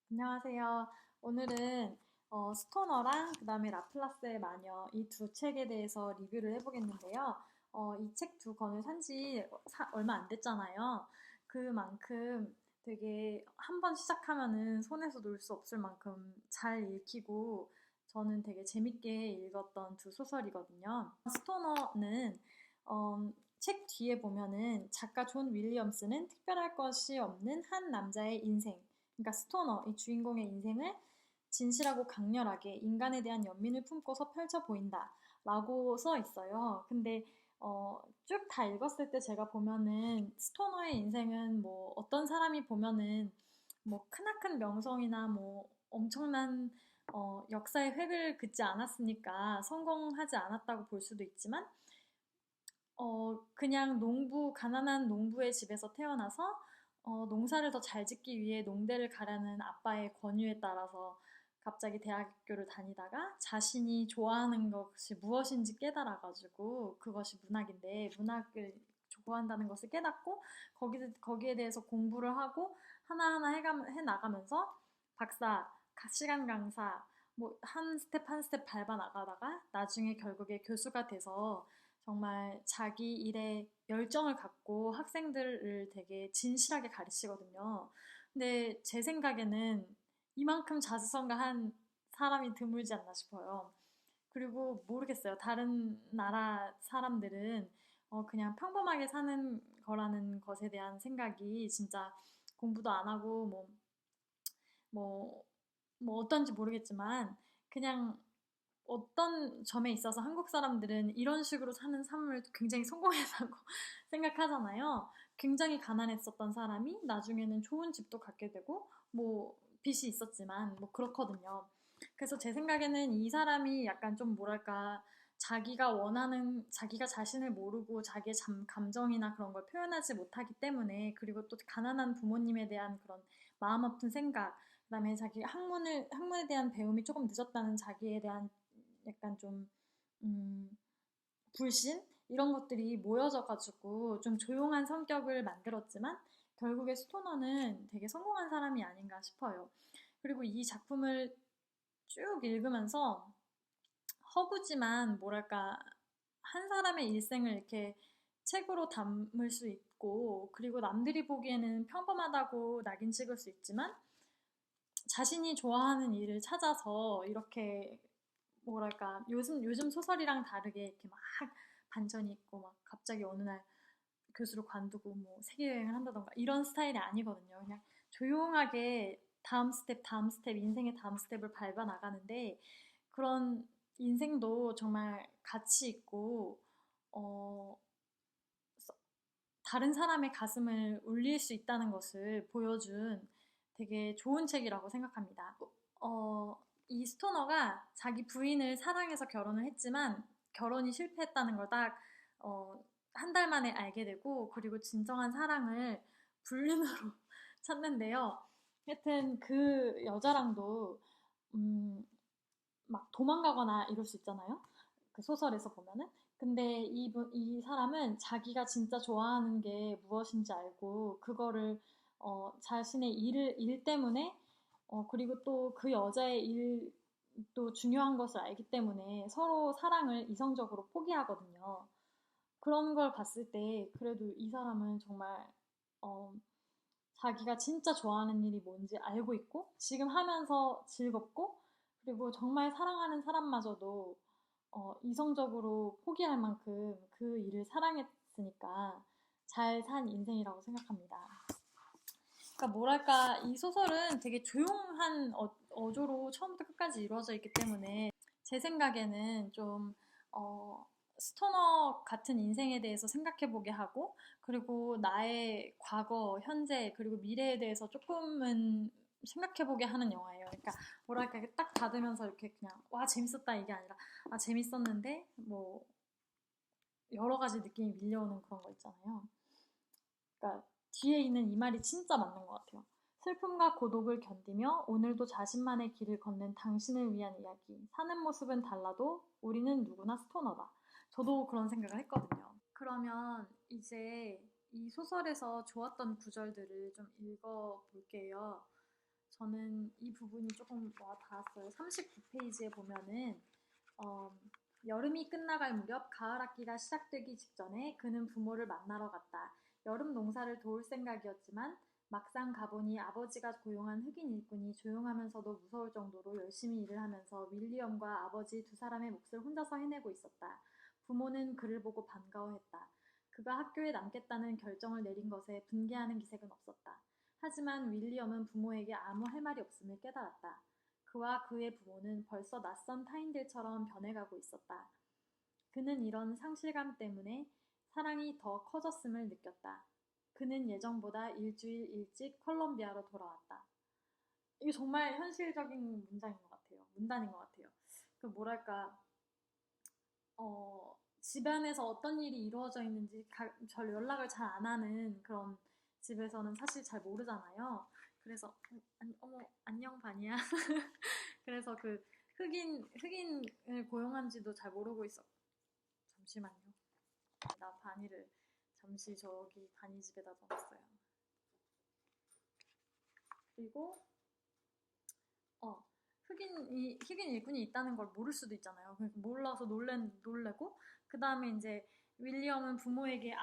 안녕하세요. 오늘은 스토너랑 그다음에 라플라스의 마녀 이 두 책에 대해서 리뷰를 해보겠는데요. 이 책 두 권을 산지 얼마 안 됐잖아요. 그만큼 되게 한 번 시작하면은 손에서 놓을 수 없을 만큼 잘 읽히고 저는 되게 재밌게 읽었던 두 소설이거든요. 스토너는 책 뒤에 보면은 작가 존 윌리엄스는 특별할 것이 없는 한 남자의 인생, 그러니까 스토너, 이 주인공의 인생을 진실하고 강렬하게 인간에 대한 연민을 품고서 펼쳐 보인다 라고 써 있어요. 근데 쭉 다 읽었을 때 제가 보면은 스토너의 인생은 뭐 어떤 사람이 보면은 뭐 크나큰 명성이나 뭐 엄청난 역사의 획을 긋지 않았으니까 성공하지 않았다고 볼 수도 있지만 그냥 가난한 농부의 집에서 태어나서 농사를 더 잘 짓기 위해 농대를 가려는 아빠의 권유에 따라서 갑자기 대학교를 다니다가 자신이 좋아하는 것이 무엇인지 깨달아가지고 그것이 문학인데 문학을 좋아한다는 것을 깨닫고 거기에 대해서 공부를 하고 하나하나 해 나가면서 박사, 시간 강사, 뭐 한 스텝 한 스텝 밟아 나가다가 나중에 결국에 교수가 돼서 정말 자기 일에 열정을 갖고 학생들을 되게 진실하게 가르치거든요. 근데 제 생각에는 이만큼 자수성가한 사람이 드물지 않나 싶어요. 그리고 모르겠어요. 다른 나라 사람들은 그냥 평범하게 사는 거라는 것에 대한 생각이 진짜 공부도 안 하고 뭐, 뭐 어떤지 모르겠지만 그냥 어떤 점에 있어서 한국 사람들은 이런 식으로 사는 삶을 굉장히 성공했다고 생각하잖아요. 굉장히 가난했었던 사람이 나중에는 좋은 집도 갖게 되고, 뭐, 빚이 있었지만, 뭐, 그렇거든요. 그래서 제 생각에는 이 사람이 약간 좀 뭐랄까, 자기가 자신을 모르고 자기의 감정이나 그런 걸 표현하지 못하기 때문에, 그리고 또 가난한 부모님에 대한 그런 마음 아픈 생각, 그다음에 자기 학문에 대한 배움이 조금 늦었다는 자기에 대한 약간 좀 음, 불신 이런 것들이 모여져 가지고 좀 조용한 성격을 만들었지만 결국에 스토너는 되게 성공한 사람이 아닌가 싶어요. 그리고 이 작품을 쭉 읽으면서 허구지만 뭐랄까 한 사람의 일생을 이렇게 책으로 담을 수 있고 그리고 남들이 보기에는 평범하다고 낙인 찍을 수 있지만 자신이 좋아하는 일을 찾아서 이렇게 뭐랄까 요즘 소설이랑 다르게 이렇게 막 반전이 있고 막 갑자기 어느 날 교수로 관두고 뭐 세계 여행을 한다던가 이런 스타일이 아니거든요. 그냥 조용하게 다음 스텝 인생의 다음 스텝을 밟아 나가는데 그런 인생도 정말 가치 있고 어 다른 사람의 가슴을 울릴 수 있다는 것을 보여준 되게 좋은 책이라고 생각합니다. 이 스토너가 자기 부인을 사랑해서 결혼을 했지만 결혼이 실패했다는 걸 딱, 한 달 만에 알게 되고, 그리고 진정한 사랑을 불륜으로 찾는데요. 하여튼 그 여자랑도, 음, 막 도망가거나 이럴 수 있잖아요. 그 소설에서 보면은. 근데 이 사람은 자기가 진짜 좋아하는 게 무엇인지 알고, 그거를, 자신의 일 때문에, 그리고 또 그 여자의 일도 중요한 것을 알기 때문에 서로 사랑을 이성적으로 포기하거든요. 그런 걸 봤을 때, 그래도 이 사람은 정말, 어, 자기가 진짜 좋아하는 일이 뭔지 알고 있고, 지금 하면서 즐겁고, 그리고 정말 사랑하는 사람마저도 이성적으로 포기할 만큼 그 일을 사랑했으니까 잘 산 인생이라고 생각합니다. 그러니까 뭐랄까, 이 소설은 되게 조용한 어조로 처음부터 끝까지 이루어져 있기 때문에 제 생각에는 좀, 어, 스토너 같은 인생에 대해서 생각해보게 하고, 그리고 나의 과거, 현재, 그리고 미래에 대해서 조금은 생각해보게 하는 영화예요. 그러니까 뭐랄까, 이렇게 딱 닫으면서 이렇게 그냥, 와, 재밌었다 이게 아니라, 아, 재밌었는데, 뭐, 여러 가지 느낌이 밀려오는 그런 거 있잖아요. 그러니까 뒤에 있는 이 말이 진짜 맞는 것 같아요. 슬픔과 고독을 견디며 오늘도 자신만의 길을 걷는 당신을 위한 이야기. 사는 모습은 달라도 우리는 누구나 스토너다. 저도 그런 생각을 했거든요. 그러면 이제 이 소설에서 좋았던 구절들을 좀 읽어볼게요. 저는 이 부분이 조금 와 닿았어요. 39페이지에 보면은 어, 여름이 끝나갈 무렵 가을 학기가 시작되기 직전에 그는 부모를 만나러 갔다. 여름 농사를 도울 생각이었지만 막상 가보니 아버지가 고용한 흑인 일꾼이 조용하면서도 무서울 정도로 열심히 일을 하면서 윌리엄과 아버지 두 사람의 몫을 혼자서 해내고 있었다. 부모는 그를 보고 반가워했다. 그가 학교에 남겠다는 결정을 내린 것에 분개하는 기색은 없었다. 하지만 윌리엄은 부모에게 아무 할 말이 없음을 깨달았다. 그와 그의 부모는 벌써 낯선 타인들처럼 변해가고 있었다. 그는 이런 상실감 때문에 사랑이 더 커졌음을 느꼈다. 그는 예정보다 일주일 일찍 콜롬비아로 돌아왔다. 이게 정말 현실적인 문장인 것 같아요. 문단인 것 같아요. 그 뭐랄까, 집안에서 어떤 일이 이루어져 있는지 별 연락을 잘 안 하는 그런 집에서는 사실 잘 모르잖아요. 그래서 어머 안녕 바니야. 그래서 그 흑인을 고용한지도 잘 모르고 있어. 잠시만요. 나 바니를 잠시 저기 바니 집에다 넣었어요. 그리고 어 흑인 일꾼이 있다는 걸 모를 수도 있잖아요. 그러니까 몰라서 놀래고 그 다음에 이제 윌리엄은 부모에게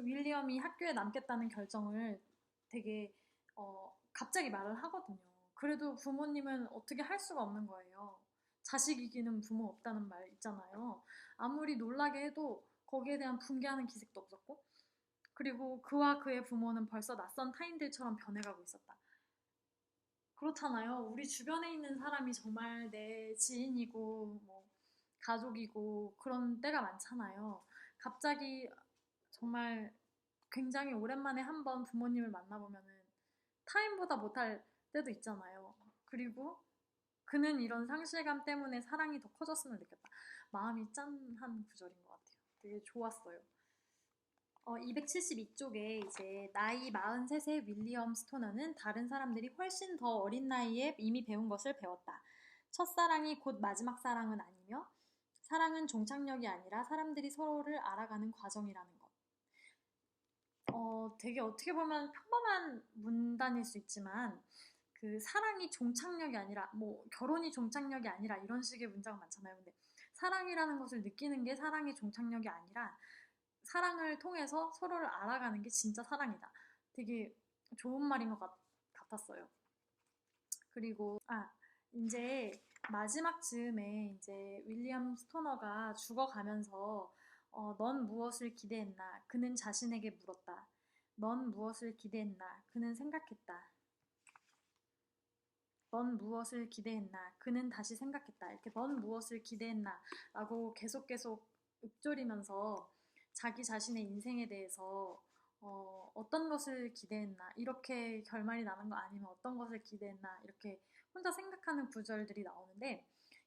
윌리엄이 학교에 남겠다는 결정을 되게 갑자기 말을 하거든요. 그래도 부모님은 어떻게 할 수가 없는 거예요. 자식 이기는 부모 없다는 말 있잖아요. 아무리 놀라게 해도 거기에 대한 분개하는 기색도 없었고, 그리고 그와 그의 부모는 벌써 낯선 타인들처럼 변해가고 있었다. 그렇잖아요. 우리 주변에 있는 사람이 정말 내 지인이고, 뭐, 가족이고, 그런 때가 많잖아요. 갑자기 정말 굉장히 오랜만에 한 번 부모님을 만나보면은 타인보다 못할 때도 있잖아요. 그리고 그는 이런 상실감 때문에 사랑이 더 커졌음을 느꼈다. 마음이 짠한 구절인 것 같아요. 되게 좋았어요. 272쪽에 이제 나이 43세 윌리엄 스토너는 다른 사람들이 훨씬 더 어린 나이에 이미 배운 것을 배웠다. 첫사랑이 곧 마지막 사랑은 아니며 사랑은 종착역이 아니라 사람들이 서로를 알아가는 과정이라는 것. 되게 어떻게 보면 평범한 문단일 수 있지만 그 사랑이 종착역이 아니라 뭐 결혼이 종착역이 아니라 이런 식의 문장은 많잖아요. 근데 사랑이라는 것을 느끼는 게 사랑의 종착역이 아니라 사랑을 통해서 서로를 알아가는 게 진짜 사랑이다. 되게 좋은 말인 것 같았어요. 그리고 이제 마지막 즈음에 이제 윌리엄 스토너가 죽어가면서 넌 무엇을 기대했나? 그는 자신에게 물었다. 넌 무엇을 기대했나? 그는 생각했다. 넌 무엇을 기대했나? 그는 다시 생각했다. 이렇게 넌 무엇을 기대했나? 라고 계속 읊조리면서 자기 자신의 인생에 대해서 어떤 것을 기대했나? 이렇게 결말이 나는 거 아니면 어떤 것을 기대했나? 이렇게 혼자 생각하는 구절들이 나오는데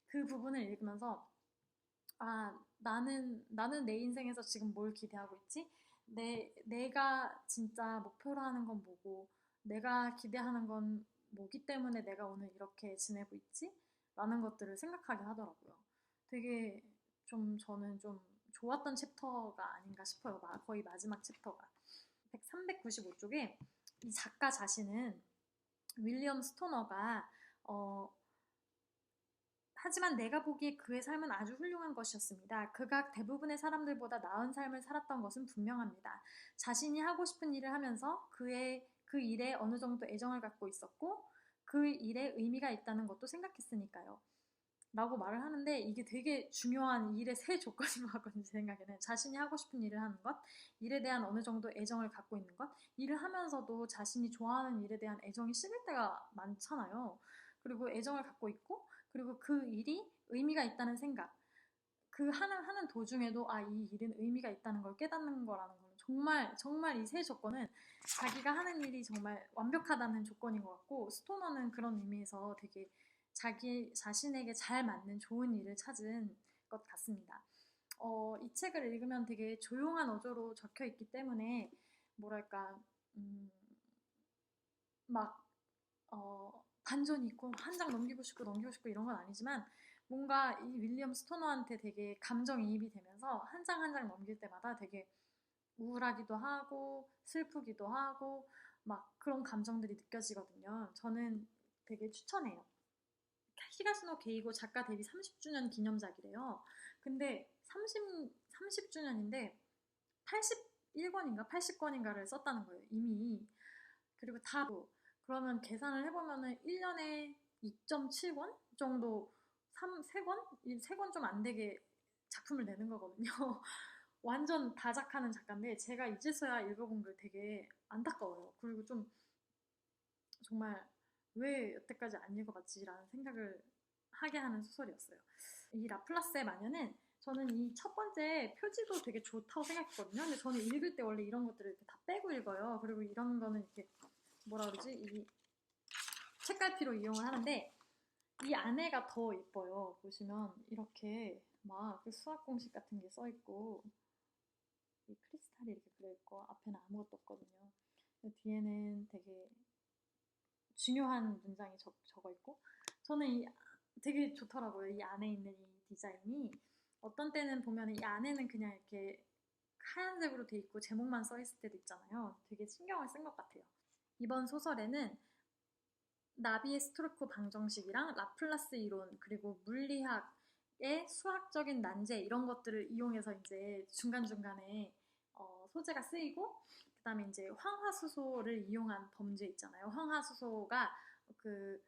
그 부분을 읽으면서 나는 내 인생에서 지금 뭘 기대하고 있지? 내가 진짜 목표로 하는 건 뭐고, 내가 기대하는 건 뭐기 때문에 내가 오늘 이렇게 지내고 있지? 라는 것들을 생각하게 하더라고요. 되게 저는 좀 좋았던 챕터가 아닌가 싶어요. 거의 마지막 챕터가. 395쪽에 이 작가 자신은 윌리엄 스토너가 하지만 내가 보기에 그의 삶은 아주 훌륭한 것이었습니다. 그가 대부분의 사람들보다 나은 삶을 살았던 것은 분명합니다. 자신이 하고 싶은 일을 하면서 그 일에 어느 정도 애정을 갖고 있었고 그 일에 의미가 있다는 것도 생각했으니까요. 라고 말을 하는데 이게 되게 중요한 일의 세 조건인 것 같거든요. 제 생각에는 자신이 하고 싶은 일을 하는 것, 일에 대한 어느 정도 애정을 갖고 있는 것, 일을 하면서도 자신이 좋아하는 일에 대한 애정이 식을 때가 많잖아요. 그리고 애정을 갖고 있고 그리고 그 일이 의미가 있다는 생각, 그 하는 도중에도 이 일은 의미가 있다는 걸 깨닫는 거라는 거는 정말 이 세 조건은 자기가 하는 일이 정말 완벽하다는 조건인 것 같고 스토너는 그런 의미에서 되게 자기 자신에게 잘 맞는 좋은 일을 찾은 것 같습니다. 이 책을 읽으면 되게 조용한 어조로 적혀 있기 때문에 뭐랄까 막 반전이 있고 한 장 넘기고 싶고 이런 건 아니지만 뭔가 이 윌리엄 스토너한테 되게 감정이입이 되면서 한 장 한 장 넘길 때마다 되게 우울하기도 하고 슬프기도 하고 막 그런 감정들이 느껴지거든요. 저는 되게 추천해요. 히가시노 게이고 작가 데뷔 30주년 기념작이래요. 근데 30주년인데 81권인가 80권인가를 썼다는 거예요, 이미. 그리고 다 그러면 계산을 해보면은 1년에 2.7권 정도 3권? 3권 좀 안 되게 작품을 내는 거거든요. 완전 다작하는 작가인데 제가 이제서야 읽어본 게 되게 안타까워요. 그리고 좀 정말 왜 여태까지 안 읽어봤지라는 생각을 하게 하는 소설이었어요. 이 라플라스의 마녀는 저는 이 첫 번째 표지도 되게 좋다고 생각했거든요. 근데 저는 읽을 때 원래 이런 것들을 이렇게 다 빼고 읽어요. 그리고 이런 거는 이렇게 뭐라 그러지? 이 책갈피로 이용을 하는데 이 안에가 더 예뻐요. 보시면 이렇게 막 수학 공식 같은 게 써 있고 이 크리스탈이 이렇게 그려 있고 앞에는 아무것도 없거든요. 뒤에는 되게 중요한 문장이 적어 있고 저는 되게 좋더라고요. 이 안에 있는 이 디자인이 어떤 때는 보면 이 안에는 그냥 이렇게 하얀색으로 돼 있고 제목만 써 있을 때도 있잖아요. 되게 신경을 쓴 것 같아요. 이번 소설에는 나비의 스토르코 방정식이랑 라플라스 이론 그리고 물리학의 수학적인 난제 이런 것들을 이용해서 이제 중간중간에 소재가 쓰이고 그다음에 이제 황화수소를 이용한 범죄 있잖아요. 황화수소가 그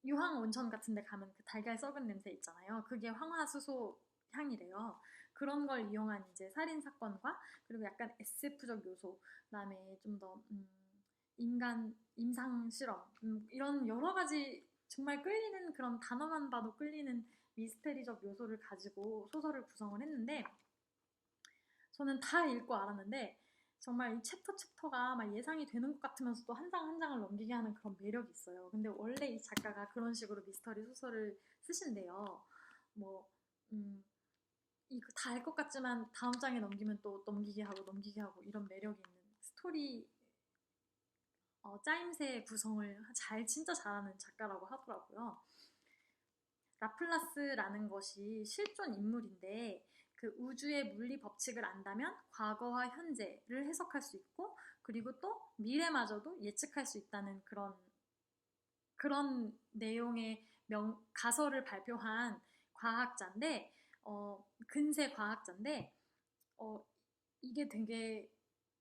유황 온천 같은 데 가면 그 달걀 썩은 냄새 있잖아요. 그게 황화수소 향이래요. 그런 걸 이용한 이제 살인 사건과 그리고 약간 SF적 요소, 그다음에 좀 더 인간 임상 실험 이런 여러 가지 정말 끌리는 그런 단어만 봐도 끌리는 미스테리적 요소를 가지고 소설을 구성을 했는데 저는 다 읽고 알았는데 정말 이 챕터가 막 예상이 되는 것 같으면서도 한 장 한 장을 넘기게 하는 그런 매력이 있어요. 근데 원래 이 작가가 그런 식으로 미스터리 소설을 쓰신대요. 뭐 이거 다 알 것 같지만 다음 장에 넘기면 또 넘기게 하고 이런 매력이 있는 스토리 짜임새 구성을 진짜 잘하는 작가라고 하더라고요. 라플라스라는 것이 실존 인물인데 그 우주의 물리 법칙을 안다면 과거와 현재를 해석할 수 있고 그리고 또 미래마저도 예측할 수 있다는 그런 내용의 가설을 발표한 과학자인데 근세 과학자인데 이게 되게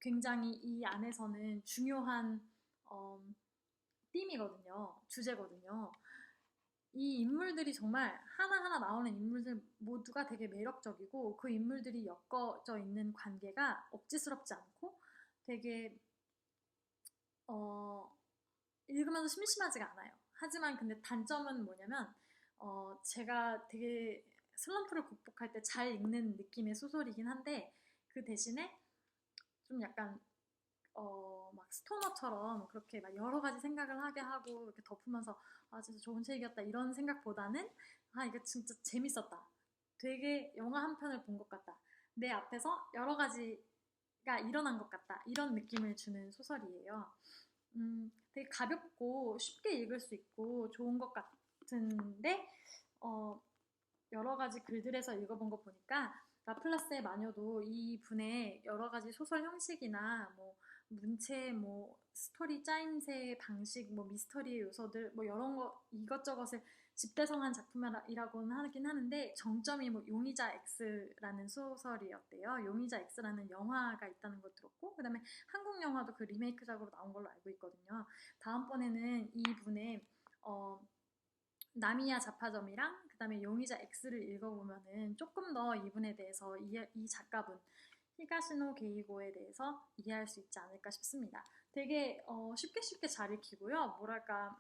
굉장히 이 안에서는 중요한 띠이거든요. 주제거든요. 이 인물들이 정말 하나하나 나오는 인물들 모두가 되게 매력적이고 그 인물들이 엮어져 있는 관계가 억지스럽지 않고 되게 읽으면서 심심하지가 않아요. 하지만 근데 단점은 뭐냐면 제가 되게 슬럼프를 극복할 때 잘 읽는 느낌의 소설이긴 한데 그 대신에 좀 약간 막 스토너처럼 그렇게 막 여러 가지 생각을 하게 하고 이렇게 덮으면서 아 진짜 좋은 책이었다 이런 생각보다는 아 이거 진짜 재밌었다. 되게 영화 한 편을 본 것 같다. 내 앞에서 여러 가지가 일어난 것 같다. 이런 느낌을 주는 소설이에요. 되게 가볍고 쉽게 읽을 수 있고 좋은 것 같은데 여러 가지 글들에서 읽어본 거 보니까 라플라스의 마녀도 이 분의 여러 가지 소설 형식이나 뭐 문체, 뭐 스토리 짜임새 방식, 뭐 미스터리의 요소들, 뭐 여러 거 이것저것을 집대성한 작품이라고는 하긴 하는데 정점이 뭐 용의자 X라는 소설이었대요. 용의자 X라는 영화가 있다는 걸 들었고 그다음에 한국 영화도 그 리메이크작으로 나온 걸로 알고 있거든요. 다음번에는 이분의 나미야 자파점이랑 그다음에 용의자 X를 읽어보면은 조금 더 이분에 대해서 이 작가분 히가시노 게이고에 대해서 이해할 수 있지 않을까 싶습니다. 되게 쉽게 잘 읽히고요. 뭐랄까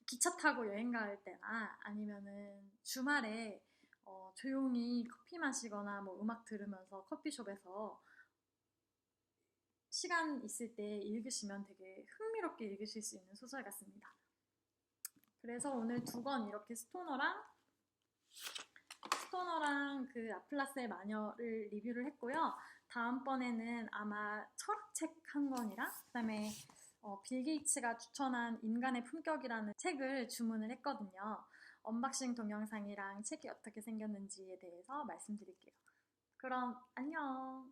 기차 타고 여행 갈 때나 아니면은 주말에 조용히 커피 마시거나 뭐 음악 들으면서 커피숍에서 시간 있을 때 읽으시면 되게 흥미롭게 읽으실 수 있는 소설 같습니다. 그래서 오늘 2권 이렇게 스토너랑 그 라플라스의 마녀를 리뷰를 했고요. 다음번에는 아마 철학책 한 권이랑 그다음에 빌 게이츠가 추천한 인간의 품격이라는 책을 주문을 했거든요. 언박싱 동영상이랑 책이 어떻게 생겼는지에 대해서 말씀드릴게요. 그럼 안녕.